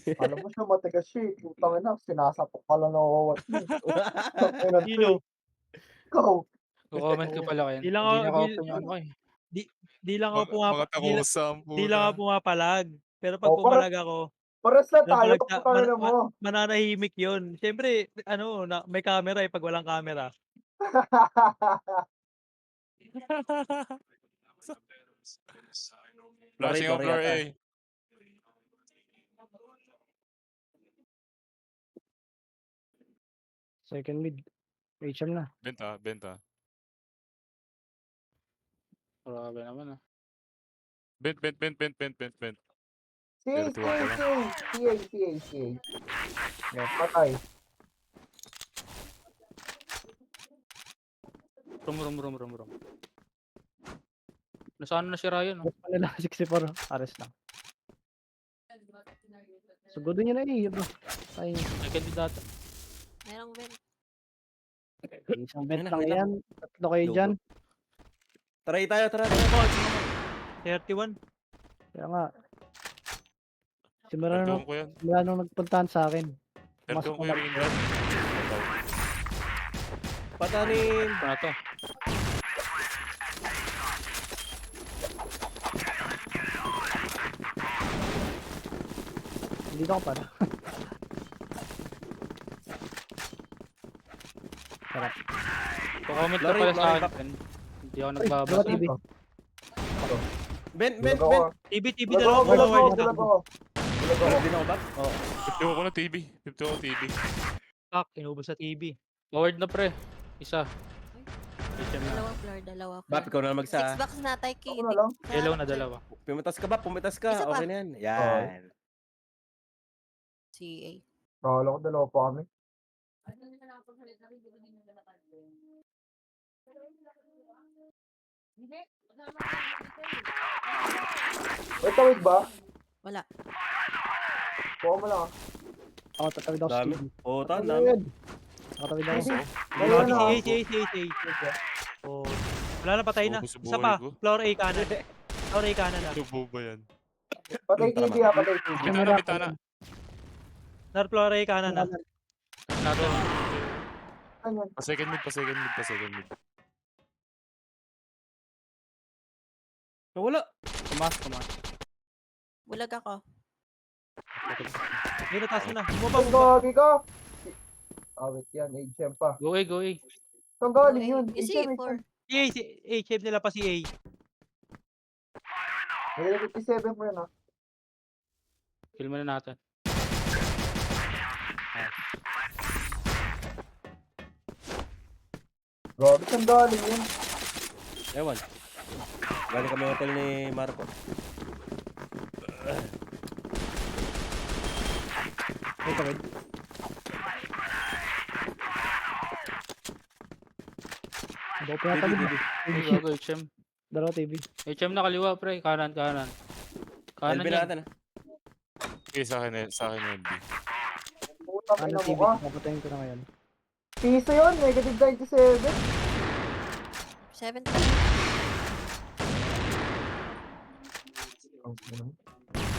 Alam mo siya matigas siya, eh, putang ina sinasapok ka lang ng wawat mo, eh. Tangina 'to, Sino? eh. Ikaw. Ko-comment ka Oo. pala yan. Di lang Hindi ako di naka-open yung ano ko, eh. di di lang ako Mga takusa ang di lang puta. ako pumapalag. Pero 'pag Oh, pumalag ako, parehas lang tayo pinapalag sa putang ina mo. mananahimik yun. Siyempre ano na may camera, eh, 'pag walang camera. Flashing ang Laro floor yata. A. Second mid. HM na. Benta, benta. Grabe naman, ah. Bent. CA, 31 CA, ko lang. CA. Yan, patay. Rum. Nasaan na si Ryan, oh? Bot pa nila 64. Ares lang. Sugodin niyo na bro. Ay, May kandidato. Merong vent. isang bet Ayun na, lang wait lang. yan. Tatlo kayo Logo. dyan. Try tayo, tara. 31. Kaya nga. Simula nung, Tagtuon ko yan. simula nung nagpuntahan sa akin. Tagtuon ko yung inland. Patanin. Ito na to. Hindi ko pala. Ko-comment ka Laro, pala sa laro, akin. Hindi ako Dalawa nagbabasa. TV. Ben. Bulag ako. TV Bulag dalawa ako, bulag forward ako, isa. bulag ako. Bulag ako. Din ako back? Oo. 50 ko na TV. 50 ko TV. Fuck, inubos sa TV. Forward na, pre. Isa. HM na. Dalawa floor. Bap, ikaw na mag Six sa. box na tayo, Kay. Ako na lang. Yellow na dalawa. Pumitas ka ba? Pumitas ka. Isa pa. Okay na yan. Yan. CA. Akala ko dalawa pa kami. May tawid ba? Wala. Kuha mo lang, ah. Ako tatawid ako sa Dami. TV. Oo, Ano dami. yun? Nakatawid ako. Ayun, ah. CA. Oh. Wala na, patay na. Ubus ang Isa buhay pa. ko. Floor A kanan. Floor A kanan na. Tubo ba yan? Patay TV, ah, patay TV. Bitana. Nar floor A kanan na. Natin. Ano? Pa-second mid. Nawala. Tumas. Bulag ako. Yun, nataas mo na. Bumaba. Saan gagi ka? Ah, wait yan. HM pa. Go A. Saan galing yun? Yung HM, CA4. HM nila pa si A. May 57 mo yun, ah. Kill mo na natin. Grabe, saan galing yun? Ewan. Galing kami hotel ni Marco. May tawid. Hindi ko pinatawid. Bibi. Ay, gago, HM. Dalawa TV. HM na kaliwa, pre. Kanan. Kanan LB yan. natin ah. Okay, sa akin LB. Putang Ano ina mo TV? ka. Papatayin ko na ngayon. Piso yun, negative 97. 70.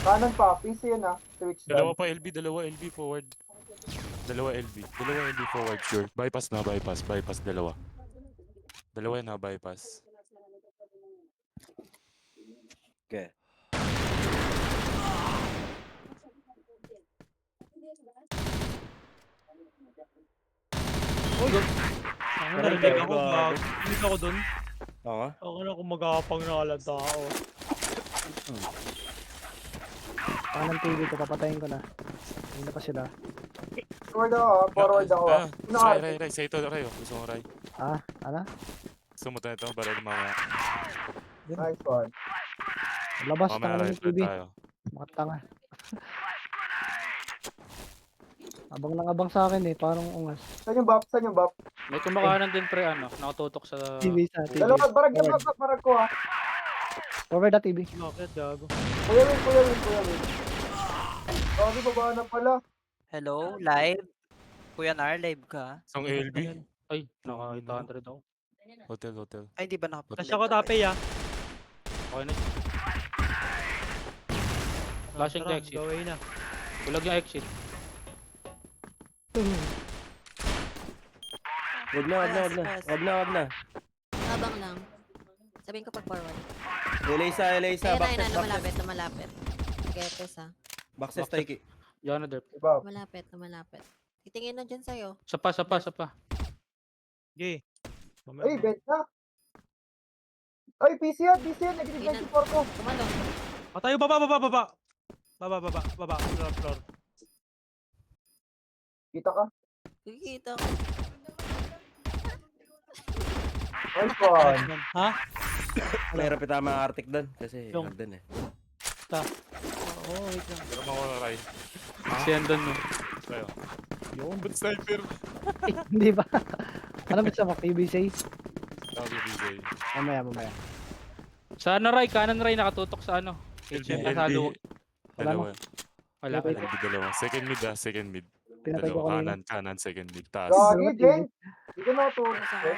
Kanan pa, piso yun, ah. Switch Dalawa down. pa LB, dalawa LB forward. Dalawa LB forward, sure. Bypass, dalawa. Dalawa yan, bypass. Okay. Ako narinig ako. Gago. Narinig ako dun. Oo nga. Ako na kung magapang na kalang tao. Kanan TV ko, papatayin ko na. Hindi na pa sila. Forward ako, ah. Sino ka? Ray, sa ito, Ray. Gusto mo, Ray. Ano? Gusto mo ito, baril mamaya. Nice one. Labas, Mamaya, tanga Ray, ng TV. tayo. Makatanga. Abang nang abang sa akin eh, parang ungas. Saan yung bap? Saan yung bap? May kumakanan din, pre. Nakatutok sa... TV sa TV. Dalawa, barag yung Forward. bap, barag ko, ah. Forward na TV. Bakit, gago? Kuya Win. Grabe, baba na pala. Hello, live? Kuya Nar, live ka? Isang LB. Ay, naka-800 ako. Hotel. Ay, di ba nakapag Tapos ako tape ya. Okay na. Flashing Tara, Dexy. gawin na. Bulag yung exit. Wag na. Wag na. Habang lang. Sabihin ko pag forward. LA isa. Ayun, Backstep. lumalapit. Getes ha. Backstep, Taiki. Diyan na derp. Diba? Lumalapit. Titingin na dyan sa'yo. Sapa. Sige. Ay, bet na. Ay, PC yan. Nag-24 ko. Tumalon. Patayo, baba. Floor. Kita ka? Kikita ko. Nice one. Ha? Mahirap itama ang Arctic doon. Kasi Yung- hard din eh. Oo, wait lang. Pero ako na Rai. Si Andon mo. Tayo. Yun. Ba't sniper? Hindi ba? Ano ba sa PBC? Sabi BJ. Mamaya. Sa ano Ray? Kanan Ray nakatutok sa ano? LB. Kasalo. Dalawa. Wala. LB dalawa. Second mid. Pinatay ko Dalawa. kanina. Kanan, second mid. Taas. Gagi, Jen. Hindi ko natulog. Nasa ko.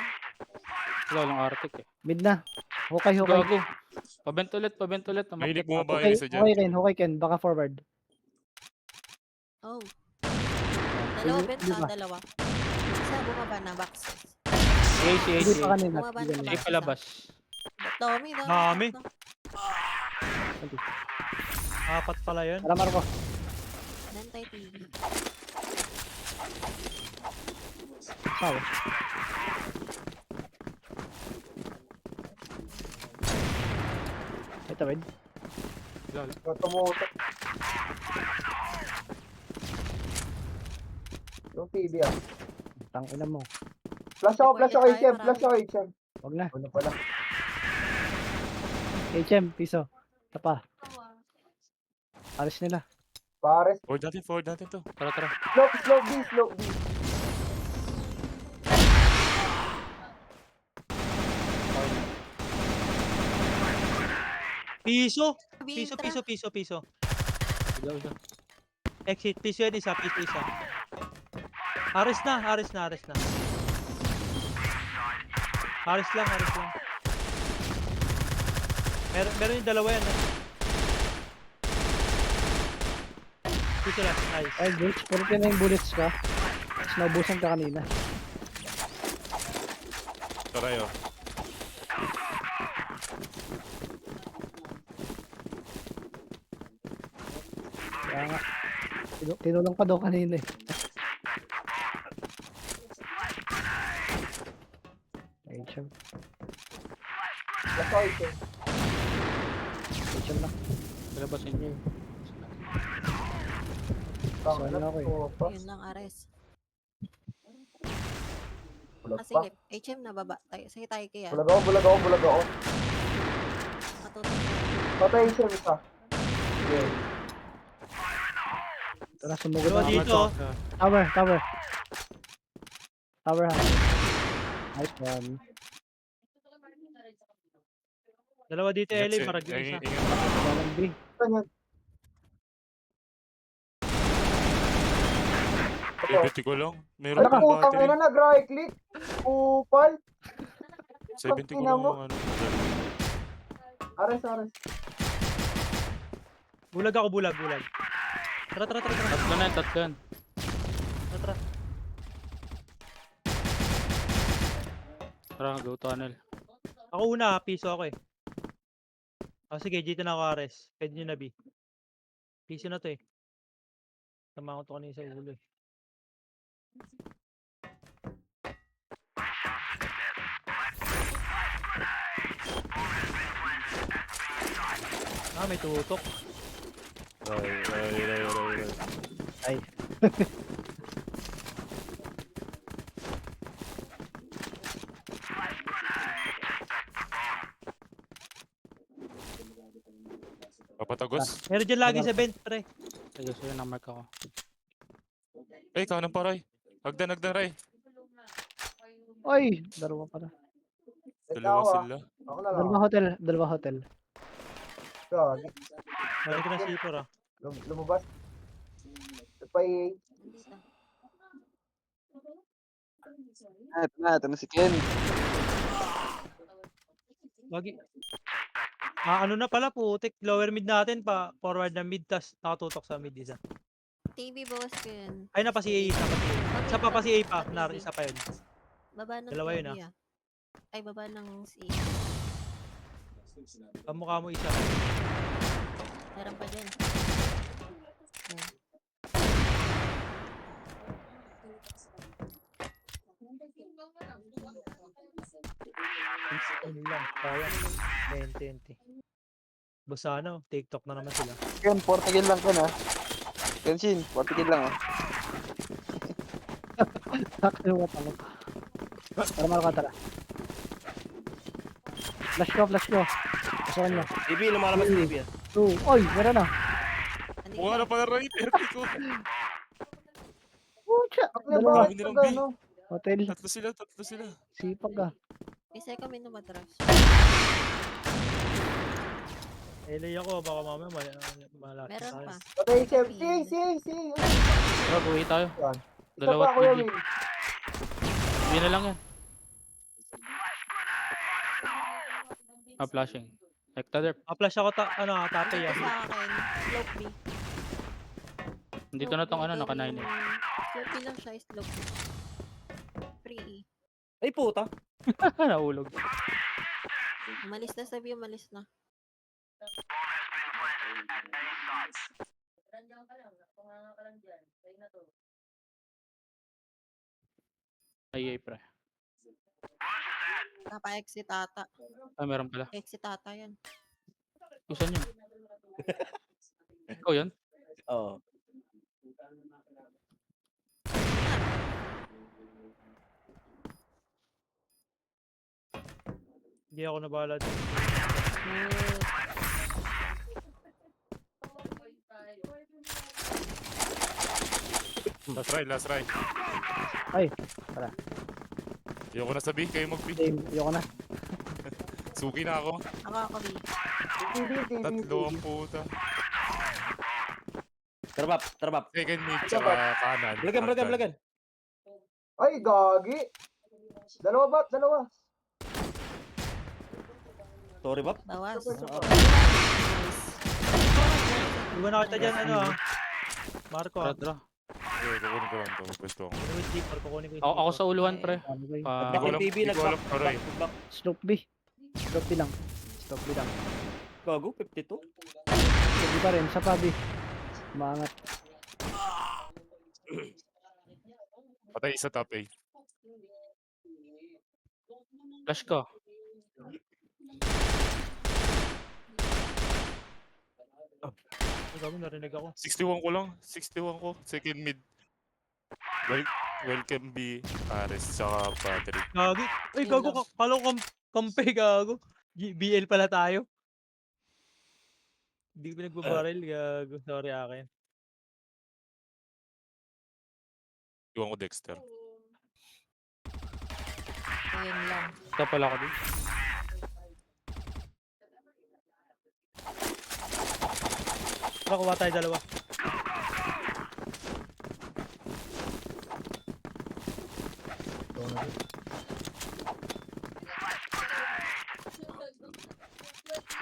Wala lang Arctic eh. Mid na. Hukay. Gago. Pabent ulit. Mahilig bumaba Okay, yung isa dyan. Hukay Ken. Baka forward. Oh. Dalawa Hindi- benta, hindi ba? dalawa. Isa bumaba na boxes. Hindi pa kanina. Bumaba Hindi na kanina. Hindi palabas. Dami. Dami. Apat pala yun. Tara Marco. Nantay TV. Sawa. Ito wait. Tumutok. Yung TV ah. Tangina mo. Flash ako, Pwede tayo, marami. HM. Wag na. Ano pala? HM, piso. Tapa. Alis nila. Pares. Forward natin to. Tara. Slow B. Piso. Bintra. Piso. Isa. Exit. Piso yan isa. Aris na. Aris lang. Meron yung dalawa yan. Piso lang. Nice. Ay, Glitch. Puro na yung bullets ka. Tapos naubusan ka kanina. Tara yun. Kaya nga. Tinulong pa daw kanina eh. HM. Flash ako HM. HM lang. Palabasin niyo. Tangin na Sana ako eh. tumutok. Yun lang, Ares. Bulag pa. Sige, HM na baba. Sige tayo kaya. Bulag ako. Matutok. Patay HM isa. Okay. Tara, sumugod Dalawa na. dito. Tower ha. Nice one. Dalawa dito, Eli. Ingat, Marag yung isa. Walang B. Ganyan. Ibiti ko lang. Meron Alam pang ko, utang battery. ina nag-right click. Upal. 70 ko Ina lang mo. yung ano. Ares. Bulag ako. Tara. Tatlo na. Tara. Tara, go tunnel. Ako una. Piso ako eh. Sige. Dito na ako, Ares. Pwede nyo na B. Piso na to eh. Tama ko to kanina sa ulo eh. May tutok. Ay. Papatagos. Meron dyan lagi sa bench, pre. Sige, na-mark ako. Eh, ikaw nang paray. Hagdan, Ray. Oy! Dalawa pala. Dalawa sila. Ako na lang. Dalawa hotel. Gagi. Meron ko na sipor ah. Lumabas. Pay. Ito na si Ken. Lagi. Ano na pala putik. Lower mid natin pa. Forward na mid. Tas nakatutok sa mid isa. TV, bawas ko yan. Ay, na pa si A, isa pa si A. Isa pa si A pa, nar, isa pa yun. Baba ng Dalawa yun, TV, ah. Ay, baba ng C. Kamukha mo isa. Meron pa dyan. Ayan. Ano lang, kaya. 20. Basta ano, TikTok na naman sila. Yun, 40 kill lang ko na. Genshin, 40 kill lang oh. Sakto mo tango. Tara mga tara. Flash ko. Pasaran niya. TV, lumalabas sa TV ah. 2. Oy, meron na. Ano Buka yun? na pala rin, 30 ko. Pucha, Bakla, dalawa. bakit Dami nilang ka B. gano? Hotel, Tatlo sila. sipag ka. Isa kami numatras. LA ako, baka mamaya malaki Meron tayo. pa. Patay siya. Si. Tara, buhay tayo. Yan. Dalawa Isa pa, Kuya TV. Will. Hindi na lang yan. Flashing. Hector, Flash ako tape Dito yan. sa akin, slope B. dito na tong ano, naka 9 eh. Slope B lang siya, slope B. Free E. Ay puta. Nahulog. Umalis na sabi, umalis na. Ay, pre. Napa-exit ata. Ah, meron pala. Exit ata yan. Kusan yun. Ikaw yun? Oo. Hindi ako nabahala dun. Last try. Ay, tara. Ayoko na sabihin, kayo mag-B. Game, ayoko na. Suki na ako. Ako, B. TV. Tatlo ang puta. Trabap. Second mid, tsaka kanan. Blagan. Ay, gagi. Dalawa. Sorry, Bap. Bawas. Isa pa. Nice. Hindi ko nakita dyan, Marco. Tara. Okay, kukunin ko lang to. Gusto ko. Kukunin ko yung deeper, kukunin ko yung Ako deeper. sa uluhan, pre. Ano ba yun? Pa... Hindi ko alam, TV, hindi ko alam, Aroy. nag-back. Slope B. Slope B lang. Gago, 52. Slope B pa rin, sa pabi. Maangat. Patay isa top A. Flash ko. Ay, gago, narinig ako. 61 ko lang. 61 ko. Second mid. Welcome B, Ares, tsaka battery. Gagi. Ay, gago, kala ko kampe, gago. BL pala tayo. Hindi ko pinagbabaril, gago. Sorry akin. Iwan ko Dexter. Ayun lang. Ito pala ako din. Tara, kuha tayo dalawa.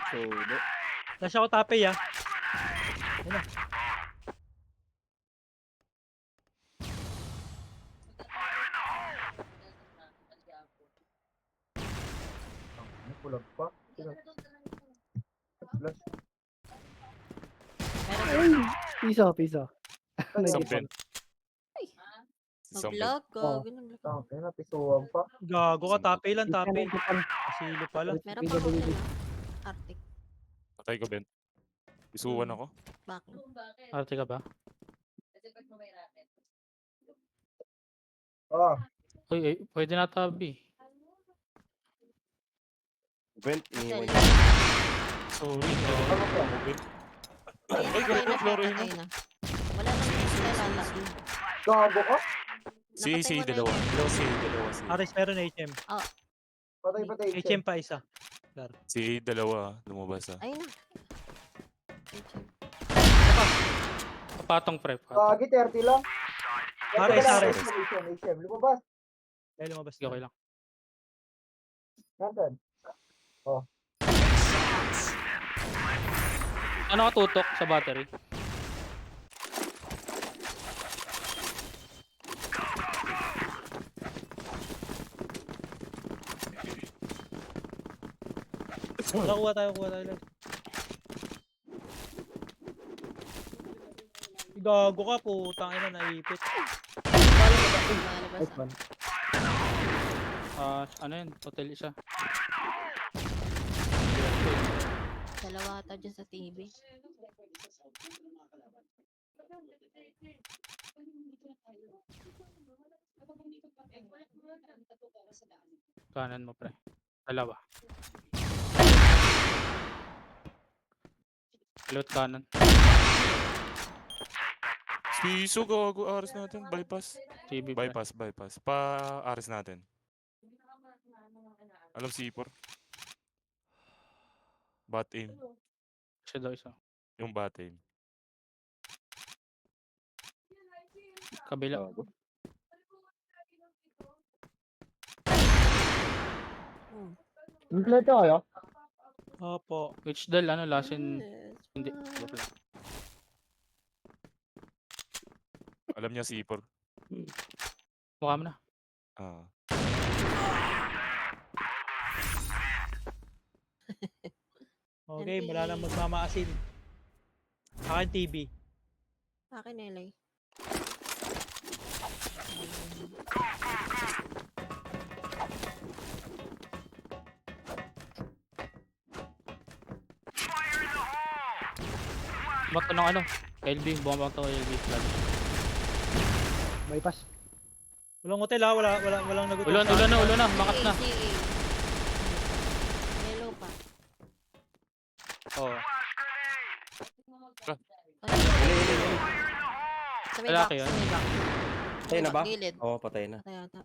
Sudo. Flash ako tape, Pulag pa. Flash. Meron Ay, piso. Isang Ben. Isang Ben. mag-vlog. Oh. Ganun. Tangin na, pisuwan pa. Gago ka, tape lang, tape. Meron Asilo pala. Meron pa ako dyan, Arctic. Patay ko, Ben. Isuwan ako. Bakit? Arte ka ba? Ah, Uy, pwede na tabi. Vent, iniwan niya. Sorry. ano pa? Ay, gago, Floreno. Wala nang kailangan. Gago ka? Si Napatay mo na dalawa. yun. Dalawa. Aris, meron HM. Patay. HM pa isa. Si dalawa. Lumabas ah. Ayun na. Patong, pre. Patong. Gagi, 30 lang. Ares. HM. Lumabas. Ay, lumabas Okay na. lang. Nasaan? Ano ka tutok sa battery? Tara, kuha tayo live. Gago ka, putang ina, naipit. Malabas Nice ah. one. Ano yun? Hotel isa. Dalawa ata dyan sa TV. Kanan mo, pre. Dalawa. Kaliwat kanan. Si Iso, gago, aras natin. Bypass. TV, pre. Bypass. Pa-aras natin. Alam C4. Bot aim. Siya daw isa. Yung bot aim. Kabila. Gago. Impleto kayo? Opo. Which dal, ano, lasin. Yes, Hindi. pa. Joke lang. Alam niya C4. Mukha mo na. Ah. Okay, mula na magmamaasin. Akin TV. Akin LA. Bumato ng ano? LB. Bumato ng LB. Flag. Bypass. Walang hotel ha, walang nagutom. Ulo na. Mangat na. CA. Yellow pa. Oo. Sa may Lalaki box, yun? sa may box. Patay na ba? Gilid. Oo, patay na. Patay ata.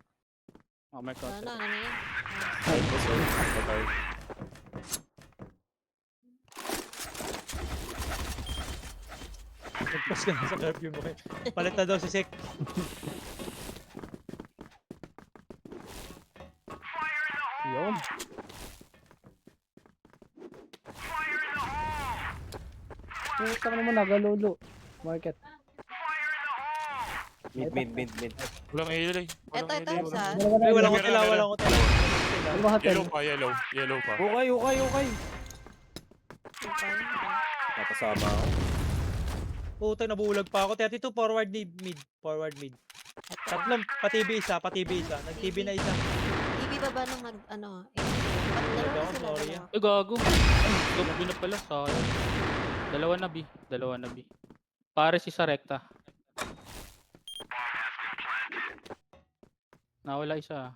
Oh my god. Ano na yan? Patay. Nagpas ka na sa curfew mo. Palit na daw si Sek. Yun. Puta ka naman, nagalolo. Market. Mid. Walang ALA. Ito, sa... Ay, walang hotel ha, Meron. walang hotel. Ano ba hotel? Yellow pa. Okay. Okay. Napasama ako. Puta, nabulag pa ako. 32 forward mid. Tatlong, pa-TV isa. Nag-TV na isa. TV ba ba ng ano? Wala Dalawa ako, sila, sorry, dalawa. Ay, gago. Gabi na pala. Sayang. Dalawa na B. Pares isa rekta. Nawala isa.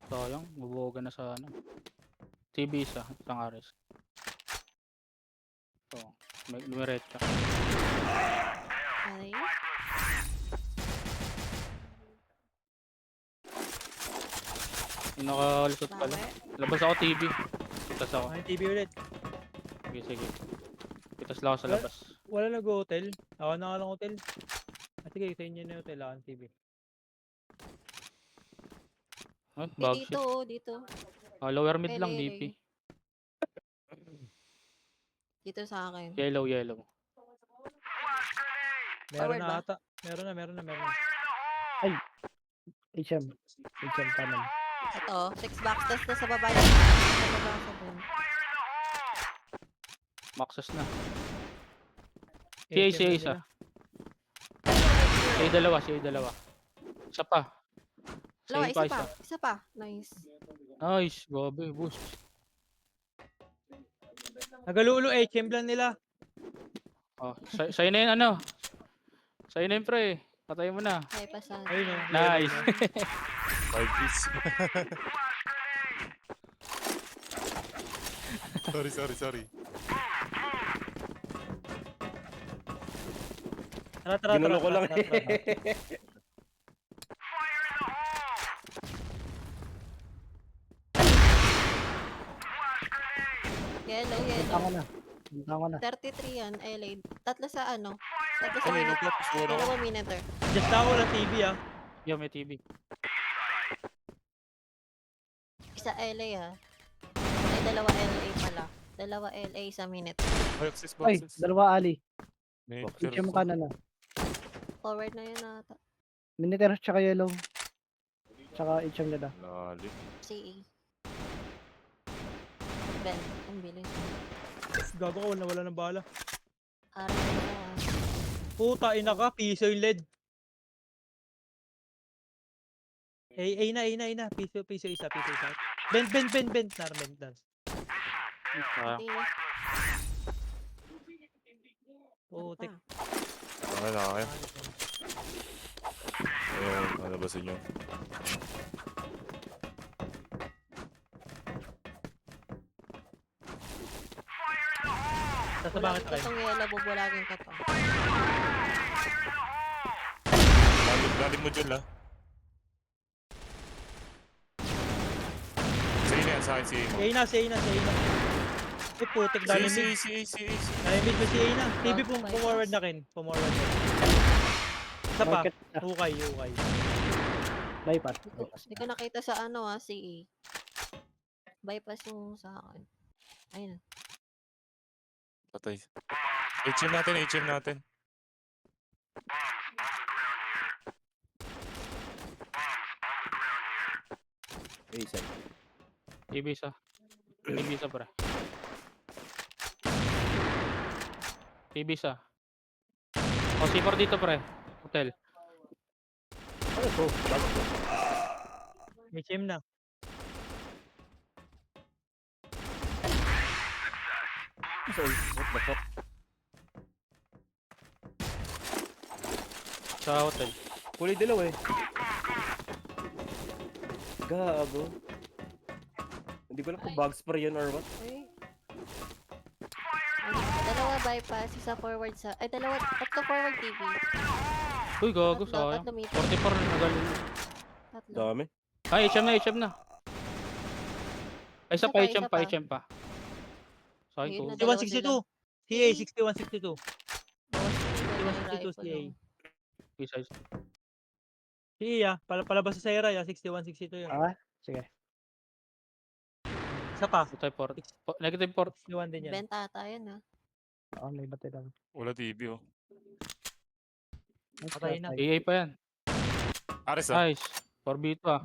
Sayang. Bubuogan na sa ano. TV isa. Isang Ares. Oo. May rekta. Okay. Yung nakalusot pala. Flower. Labas ako TV. Pitas ako. Ay, TV ulit. Sige. Pitas lang ako sa labas. Wala nag-hotel. Ako na nga lang hotel. Sige, sa inyo na yung hotel. Akin TV. Bag Dito, dito. lower mid lang, LA. DP. Dito sa akin. Yellow. Meron Forward na ba? ata. Meron na. HM kanan. Ito, 6 box test na sa baba yun. Sa baba sa dun. Maxes na. ATM CA na isa. nila. CA dalawa. Isa pa. Dalawa, CA isa pa. Nice. Nice. Gobe, boost. Nagalulo HM lang nila. Oh, sa'yo na yun, ano? Sa'yo na yun, pre. Patay mo na. Kaya pa sa... Ayun o. Nice. 5 piece. Sorry. Tara. Ginulo ko lang tara. Yellow. Punta ko na. 33 yan, LA. Tatlo sa ano? Tatlo sa Ay, minute. nagpapasuro. Dalawa minute. Just ako lang TV ah. Yo, may TV. Isa LA ah. Ay, dalawa LA pala. Dalawa LA sa minute. Boxes. Ay, dalawa ali. May HM kanan na. Forward na yun ata. Miniter tsaka yellow. Tsaka HM na da. Lali. CE. Ben, ang bilis. Gago ka, wala ng bala. Araw na Puta, ina ka, piso yung lead. A na. Piso isa. Bend, nar. Ah, Putik. Okay na kayo. Ayun, ano ba sa inyo? Sasabangit ka kayo. Itong yellow, bubulagin ko to. Lalim mo dyan, la. Sige na yan, sa akin si Amo. Si A na. Eh, putik, dami mid. Si. Dami mid ba si A na? TV, pumorward na kin. Pumorward na. Isa pa, Market na. ukay. Bypass. Hindi ko nakita sa ano CE. Bypass yung sa akin. Ayun. Patay. HM natin. Isa. Ibisa. Ibisa, pre. Ibisa. O, C4 dito, pre. Hotel. Ano to? Bago to. HM na. Isa. What the fuck? Sa hotel. Kulay dilaw eh. Gago. Hindi ko alam kung bug spray yun or what. Ay. Dalawa bypass, isa forward sa... Ay, tatlo forward TV. Uy, gago, Tatlo, sayang. tatlo meter. 44 na galing. Tatlo. Dami. Ay, HM na. Ay, isa pa, HM pa. Sayang Ayun to. na, dalawa 6162. CA, 6162. Bawas na yung 6162 rifle, CA. oh. Isa. CA, palabas sa Sarah, 6162 yun. Ah, sige. Isa pa, Tayo 4. Negative 4. 61 din yan. Benta ata yun Oo, may batid lang. Wala TV, oh. Nice Patay shot, na. Mike. AA pa yan. Ares, ah. Nice. 4B2 ah.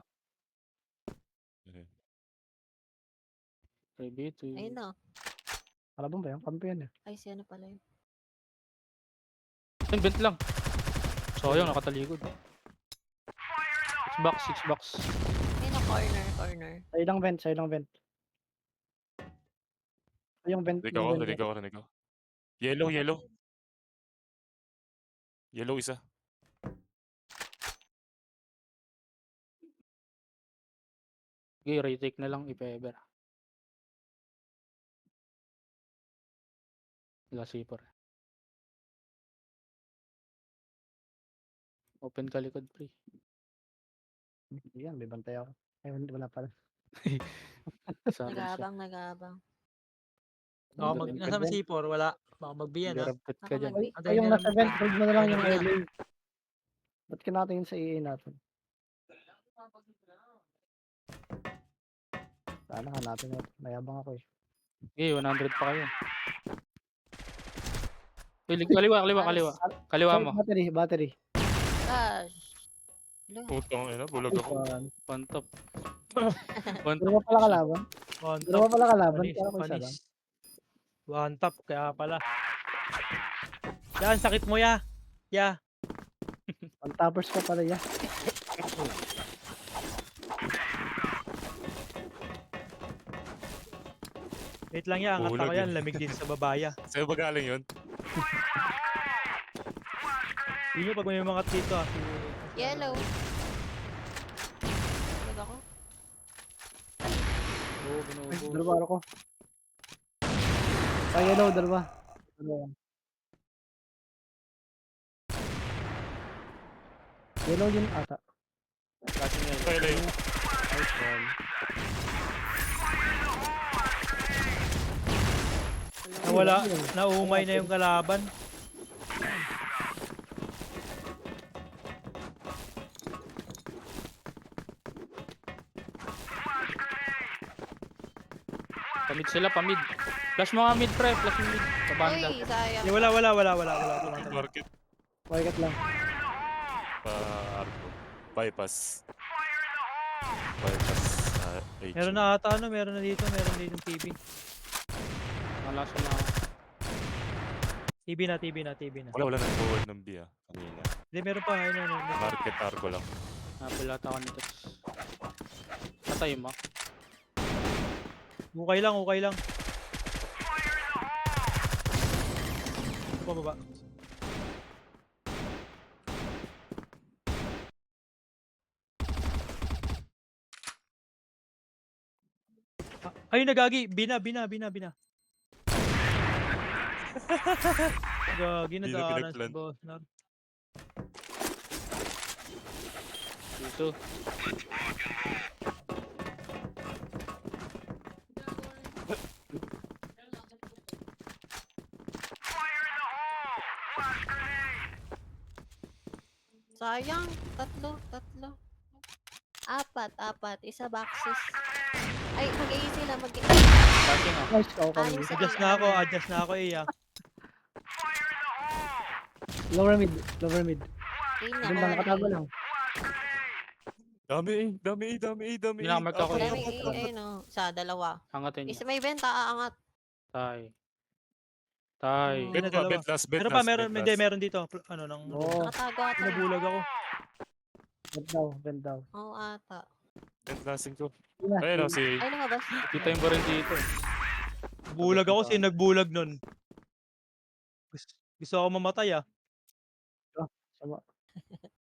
3B2. Ayun na. Kalabang ba yan? Kampi yan eh. Ay, si ano pala yun. Ayun, bent lang. Sayang, nakatalikod. 6 box. Ayun na, corner. Sa'yo lang vent. Yung vent. Rinig yung vent. ako. Yellow. Yellow isa. Okay, retake na lang if ever. Wala C4. Open ka likod, pre. Yan, may bantay ako. Ay, wala pala. Sabi siya. Nag-aabang. Nasa C4, wala. Baka mag-B yan, ha? Garapit ka dyan. Ay, Antayin yung niya nasa lang. vent, hold mo na lang yung Ayun na. LA. Ba't ka natin sa EA natin? Sana hanapin natin. Mayabang ako eh. Okay, 100 pa kayo. Kaliwa. Kaliwa mo. Battery. Gosh. Hello. Putang ina, bulag ako. One top. Dalawa pala kalaban. One Dalawa tap, pala kalaban. panis, Kaya ako isa lang. panis. One tap, kaya pala. Yan, sakit mo, ya. Ya. Ang toppers ko pala yan. Wait lang yan, angat Bulag ako yan. eh. Lamig din sa babaya. Sa'yo ba galing yun? Yun yung pag may mga dito, ah. Yellow. Lag ako. Oo, Ay, binubo. dalawa ako. Ay, yellow, dalawa. Yellow yun ata. Kasi nga, Pwede. Nice one. Nawala, naumay na yung kalaban. pamid sila, pamid. Flash mo nga mid, pre. Flash mo mid. Kabanda. Uy, sayang. Eh, wala. Tumatalo. Market Market lang. pa Arco. Bypass. HM. Meron na ata ano, meron na dito TV. Wala sa mga. TV na. Wala nang forward ng B kanina. Hindi, meron pa. Ayun. Market arco lang. Napilata ako nito. Patay mo. Okay lang. Pababa. Ayun nagagi. Bina. Gagi na Hindi na daanan si pinagplan. boss. Nar. Dito. Sayang. Tatlo. Apat. Isa boxes. Ay, mag-i sila. Dati nga. Nice ka, okay. Ayun sa Adjust na ako iya. Lower mid. Ina, Doon lang, nakatago lang. Dami Hindi na ako magkakot. Sa dalawa. Angatin niya. Isa may benta, aangat. Tay. Bina, dalawa. Bet last. Meron dito. Ano nang Oo, Nakatago ata. nabulag ako. bend down. Oo ata. Bet lasting ko. Yun na. Ayun si Ay, lumabas. Kita yung baril dito. Bulag ako, sino nagbulag nun? Gusto ako mamatay ah.